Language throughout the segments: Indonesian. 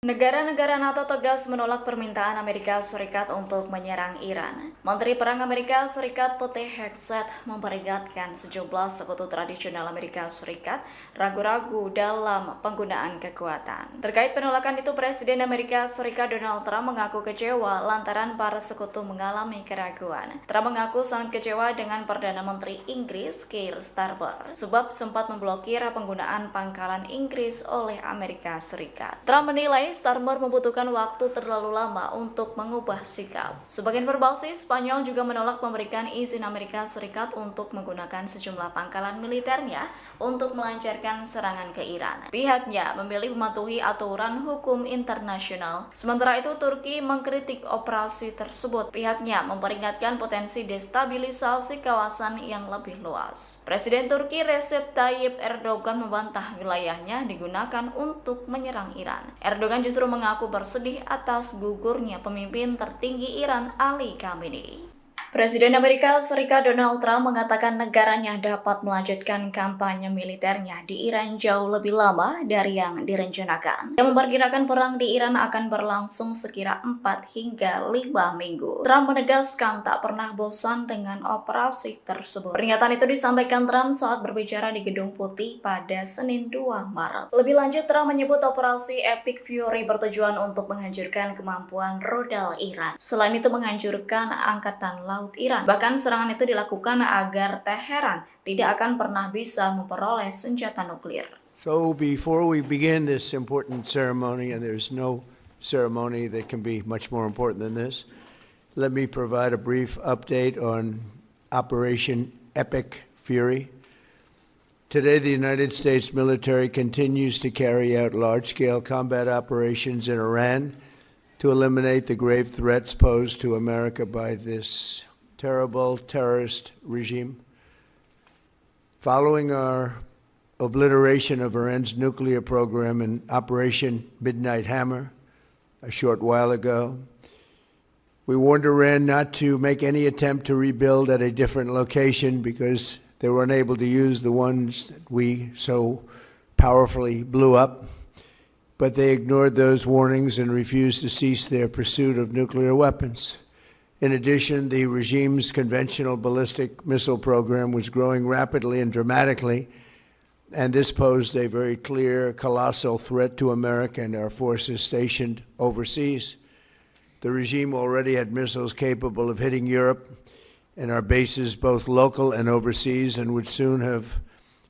Negara-negara NATO tegas menolak permintaan Amerika Serikat untuk menyerang Iran. Menteri Perang Amerika Serikat Pete Hegseth memperingatkan sejumlah sekutu tradisional Amerika Serikat ragu-ragu dalam penggunaan kekuatan. Terkait penolakan itu, Presiden Amerika Serikat Donald Trump mengaku kecewa lantaran para sekutu mengalami keraguan. Trump mengaku sangat kecewa dengan Perdana Menteri Inggris Keir Starmer, sebab sempat memblokir penggunaan pangkalan Inggris oleh Amerika Serikat. Trump menilai Starmer membutuhkan waktu terlalu lama untuk mengubah sikap. Sebagai informasi, Spanyol juga menolak memberikan izin Amerika Serikat untuk menggunakan sejumlah pangkalan militernya untuk melancarkan serangan ke Iran. Pihaknya memilih mematuhi aturan hukum internasional. Sementara itu, Turki mengkritik operasi tersebut. Pihaknya memperingatkan potensi destabilisasi kawasan yang lebih luas. Presiden Turki Recep Tayyip Erdogan membantah wilayahnya digunakan untuk menyerang Iran. Erdogan justru mengaku bersedih atas gugurnya pemimpin tertinggi Iran Ali Khamenei. Presiden Amerika Serikat Donald Trump mengatakan negaranya dapat melanjutkan kampanye militernya di Iran jauh lebih lama dari yang direncanakan. Yang memperkirakan perang di Iran akan berlangsung sekira 4 hingga 5 minggu. Trump menegaskan tak pernah bosan dengan operasi tersebut. Pernyataan itu disampaikan Trump saat berbicara di Gedung Putih pada Senin 2 Maret. Lebih lanjut, Trump menyebut operasi Epic Fury bertujuan untuk menghancurkan kemampuan rudal Iran. Selain itu, menghancurkan angkatan laut Iran. Bahkan serangan itu dilakukan agar Teheran tidak akan pernah bisa memperoleh senjata nuklir. So before we begin this important ceremony, and there's no ceremony that can be much more important than this, let me provide a brief update on Operation Epic Fury. Today, the United States military continues to carry out large-scale combat operations in Iran to eliminate the grave threats posed to America by this terrible terrorist regime. Following our obliteration of Iran's nuclear program in Operation Midnight Hammer a short while ago, we warned Iran not to make any attempt to rebuild at a different location because they were unable to use the ones that we so powerfully blew up. But they ignored those warnings and refused to cease their pursuit of nuclear weapons. In addition, the regime's conventional ballistic missile program was growing rapidly and dramatically, and this posed a very clear, colossal threat to America and our forces stationed overseas. The regime already had missiles capable of hitting Europe and our bases, both local and overseas, and would soon have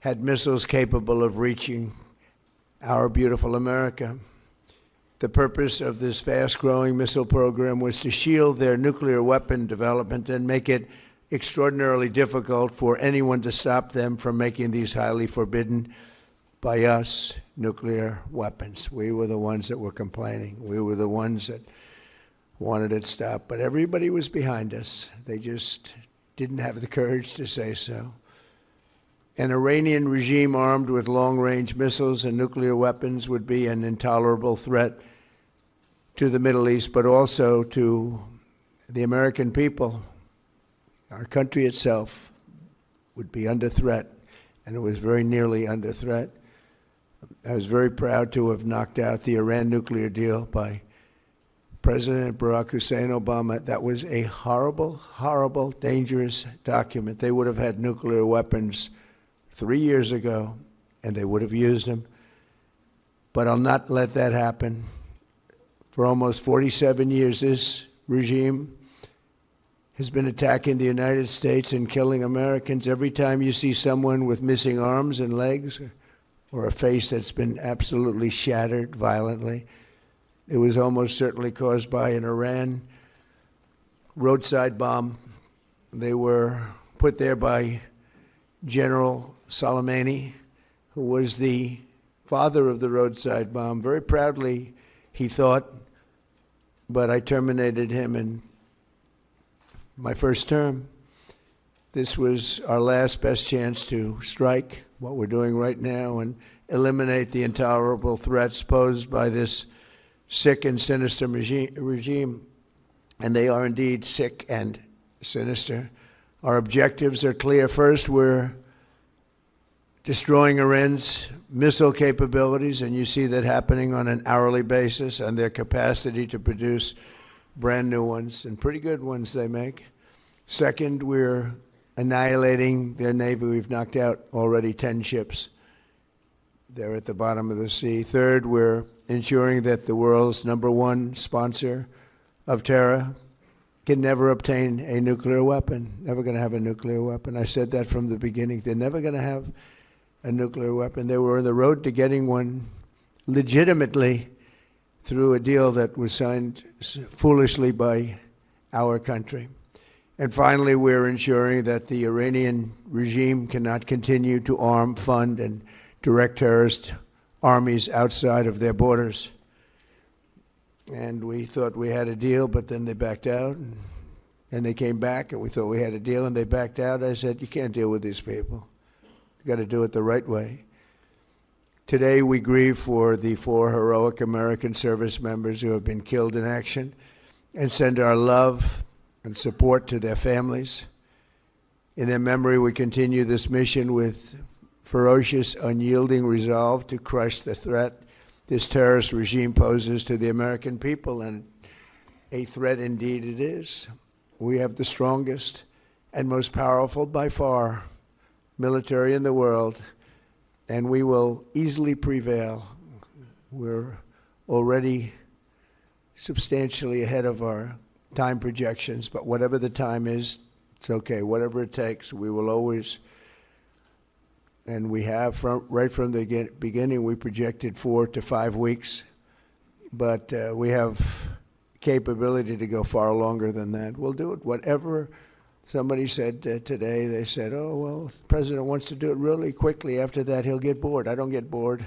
had missiles capable of reaching our beautiful America. The purpose of this fast-growing missile program was to shield their nuclear weapon development and make it extraordinarily difficult for anyone to stop them from making these highly forbidden by us nuclear weapons. We were the ones that were complaining. We were the ones that wanted it stopped. But everybody was behind us. They just didn't have the courage to say so. An Iranian regime armed with long-range missiles and nuclear weapons would be an intolerable threat to the Middle East, but also to the American people. Our country itself would be under threat, and it was very nearly under threat. I was very proud to have knocked out the Iran nuclear deal by President Barack Hussein Obama. That was a horrible, horrible, dangerous document. They would have had nuclear weapons 3 years ago, and they would have used them. But I'll not let that happen. For almost 47 years, this regime has been attacking the United States and killing Americans. Every time you see someone with missing arms and legs or a face that's been absolutely shattered violently, it was almost certainly caused by an Iran roadside bomb. They were put there by General Soleimani, who was the father of the roadside bomb. Very proudly, he thought, but I terminated him in my first term. This was our last best chance to strike what we're doing right now and eliminate the intolerable threats posed by this sick and sinister regime. And they are indeed sick and sinister. Our objectives are clear. First, we're destroying Iran's missile capabilities, and you see that happening on an hourly basis, and their capacity to produce brand new ones, and pretty good ones they make. Second, we're annihilating their navy. We've knocked out already 10 ships. They're at the bottom of the sea. Third, we're ensuring that the world's #1 sponsor of terror can never obtain a nuclear weapon, never going to have a nuclear weapon. I said that from the beginning. They're never going to have a nuclear weapon. They were on the road to getting one legitimately through a deal that was signed foolishly by our country. And finally, we're ensuring that the Iranian regime cannot continue to arm, fund, and direct terrorist armies outside of their borders. And we thought we had a deal, but then they backed out, and they came back, and we thought we had a deal, and they backed out. I said, you can't deal with these people. You got to do it the right way. Today, we grieve for the 4 heroic American service members who have been killed in action, and send our love and support to their families. In their memory, we continue this mission with ferocious, unyielding resolve to crush the threat this terrorist regime poses to the American people, and a threat indeed it is. We have the strongest and most powerful, by far, military in the world, and we will easily prevail. We're already substantially ahead of our time projections, but whatever the time is, it's okay. Whatever it takes, we will always. And we have, right from the beginning, we projected 4 to 5 weeks, but we have capability to go far longer than that. We'll do it. Whatever somebody said today, they said, oh, well, if the president wants to do it really quickly. After that, he'll get bored. I don't get bored.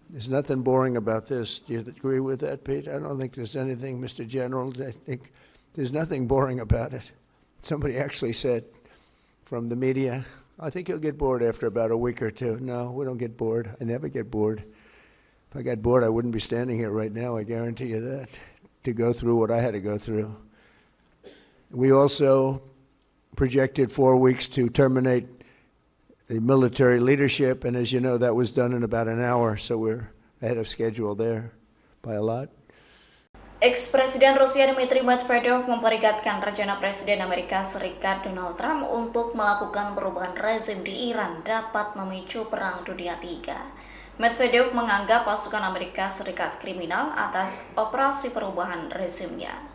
There's nothing boring about this. Do you agree with that, Pete? I don't think there's anything, Mr. General. I think there's nothing boring about it. Somebody actually said from the media, I think you'll get bored after about a week or two. No, we don't get bored. I never get bored. If I got bored, I wouldn't be standing here right now, I guarantee you that, to go through what I had to go through. We also projected 4 weeks to terminate the military leadership, and as you know, that was done in about an hour, so we're ahead of schedule there by a lot. Ex-Presiden Rusia Dmitry Medvedev memperingatkan rencana Presiden Amerika Serikat Donald Trump untuk melakukan perubahan rezim di Iran dapat memicu Perang Dunia III. Medvedev menganggap pasukan Amerika Serikat kriminal atas operasi perubahan rezimnya.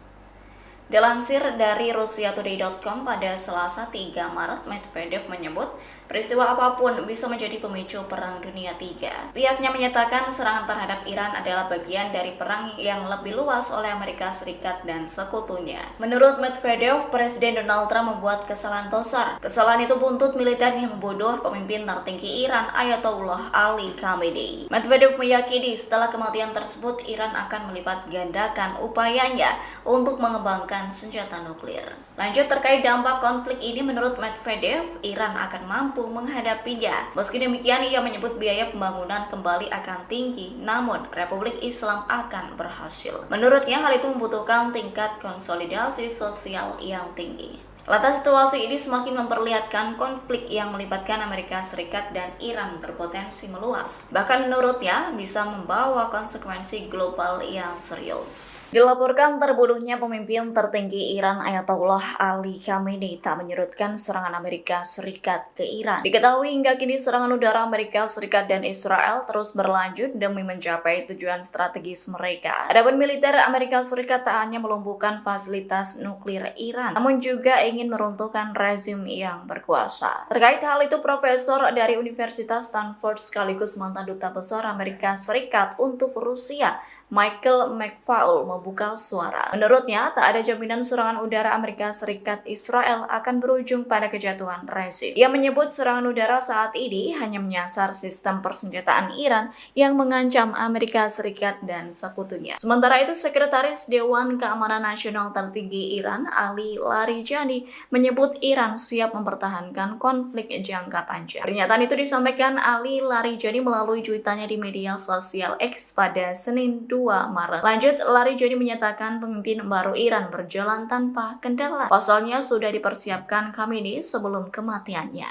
Dilansir dari RusiaToday.com pada Selasa 3 Maret, Medvedev menyebut peristiwa apapun bisa menjadi pemicu Perang Dunia III. Pihaknya menyatakan serangan terhadap Iran adalah bagian dari perang yang lebih luas oleh Amerika Serikat dan sekutunya. Menurut Medvedev, Presiden Donald Trump membuat kesalahan besar. Kesalahan itu buntut militernya membunuh pemimpin tertinggi Iran, Ayatollah Ali Khamenei. Medvedev meyakini setelah kematian tersebut, Iran akan melipat gandakan upayanya untuk mengembangkan senjata nuklir. Lanjut terkait dampak konflik ini, menurut Medvedev, Iran akan mampu menghadapinya. Meski demikian, ia menyebut biaya pembangunan kembali akan tinggi, namun Republik Islam akan berhasil. Menurutnya, hal itu membutuhkan tingkat konsolidasi sosial yang tinggi. Lantas situasi ini semakin memperlihatkan konflik yang melibatkan Amerika Serikat dan Iran berpotensi meluas. Bahkan menurutnya bisa membawa konsekuensi global yang serius. Dilaporkan terbunuhnya pemimpin tertinggi Iran Ayatollah Ali Khamenei tak menyurutkan serangan Amerika Serikat ke Iran. Diketahui hingga kini serangan udara Amerika Serikat dan Israel terus berlanjut demi mencapai tujuan strategis mereka. Adapun militer Amerika Serikat tak hanya melumpuhkan fasilitas nuklir Iran, namun juga ingin meruntuhkan rezim yang berkuasa. Terkait hal itu, profesor dari Universitas Stanford sekaligus mantan duta besar Amerika Serikat untuk Rusia, Michael McFaul, membuka suara. Menurutnya, tak ada jaminan serangan udara Amerika Serikat Israel akan berujung pada kejatuhan rezim. Ia menyebut serangan udara saat ini hanya menyasar sistem persenjataan Iran yang mengancam Amerika Serikat dan sekutunya. Sementara itu, Sekretaris Dewan Keamanan Nasional tertinggi Iran, Ali Larijani, menyebut Iran siap mempertahankan konflik jangka panjang. Pernyataan itu disampaikan Ali Larijani melalui cuitannya di media sosial X pada Senin 2 Maret. Lanjut, Larijani menyatakan pemimpin baru Iran berjalan tanpa kendala. Pasalnya sudah dipersiapkan Khamenei sebelum kematiannya.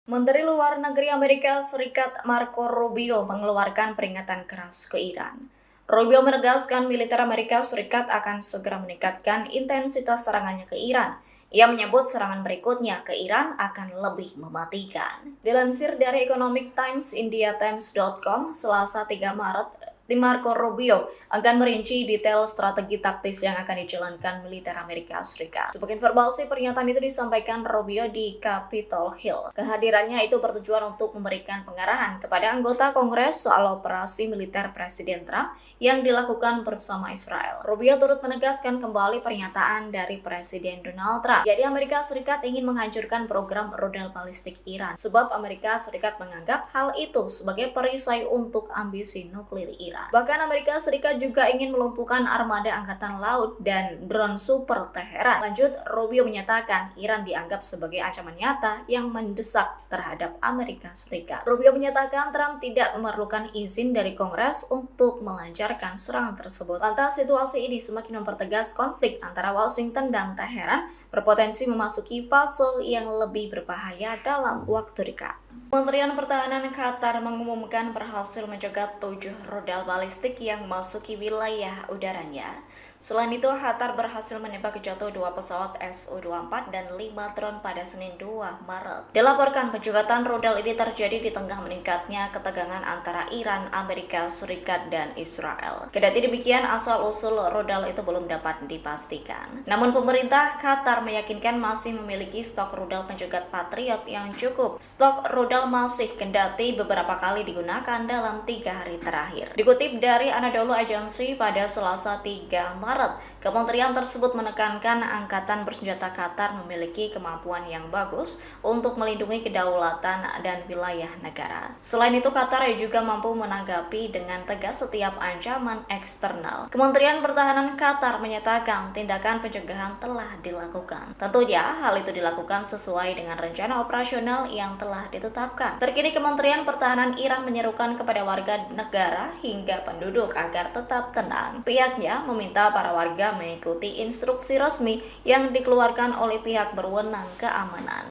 Menteri Luar Negeri Amerika Serikat Marco Rubio mengeluarkan peringatan keras ke Iran. Rubio menegaskan militer Amerika Serikat akan segera meningkatkan intensitas serangannya ke Iran. Ia menyebut serangan berikutnya ke Iran akan lebih mematikan. Dilansir dari Economic Times, IndiaTimes.com, Selasa 3 Maret, Marco Rubio akan merinci detail strategi taktis yang akan dijalankan militer Amerika Serikat. Sebagai informasi, pernyataan itu disampaikan Rubio di Capitol Hill. Kehadirannya itu bertujuan untuk memberikan pengarahan kepada anggota Kongres soal operasi militer Presiden Trump yang dilakukan bersama Israel. Rubio turut menegaskan kembali pernyataan dari Presiden Donald Trump. Jadi Amerika Serikat ingin menghancurkan program rudal balistik Iran, sebab Amerika Serikat menganggap hal itu sebagai perisai untuk ambisi nuklir Iran. Bahkan Amerika Serikat juga ingin melumpuhkan armada angkatan laut dan drone super Teheran. Lanjut, Rubio menyatakan Iran dianggap sebagai ancaman nyata yang mendesak terhadap Amerika Serikat. Rubio menyatakan Trump tidak memerlukan izin dari Kongres untuk melancarkan serangan tersebut. Lantas situasi ini semakin mempertegas konflik antara Washington dan Teheran berpotensi memasuki fase yang lebih berbahaya dalam waktu dekat. Kementerian Pertahanan Qatar mengumumkan berhasil mencegat 7 rudal balistik yang memasuki wilayah udaranya. Selain itu, Qatar berhasil menembak jatuh 2 pesawat Su-24 dan 5 drone pada Senin 2 Maret. Dilaporkan pencegatan rudal ini terjadi di tengah meningkatnya ketegangan antara Iran, Amerika Serikat, dan Israel. Kendati demikian, asal-usul rudal itu belum dapat dipastikan. Namun pemerintah Qatar meyakinkan masih memiliki stok rudal pencegat Patriot yang cukup. Stok rudal masih kendati beberapa kali digunakan dalam 3 hari terakhir. Dikutip dari Anadolu Agency pada Selasa 3 Maret, kementerian tersebut menekankan Angkatan Bersenjata Qatar memiliki kemampuan yang bagus untuk melindungi kedaulatan dan wilayah negara. Selain itu, Qatar juga mampu menanggapi dengan tegas setiap ancaman eksternal. Kementerian Pertahanan Qatar menyatakan tindakan pencegahan telah dilakukan. Tentunya hal itu dilakukan sesuai dengan rencana operasional yang telah ditetapkan. Terkini Kementerian Pertahanan Iran menyerukan kepada warga negara hingga penduduk agar tetap tenang. Pihaknya meminta para warga mengikuti instruksi resmi yang dikeluarkan oleh pihak berwenang keamanan.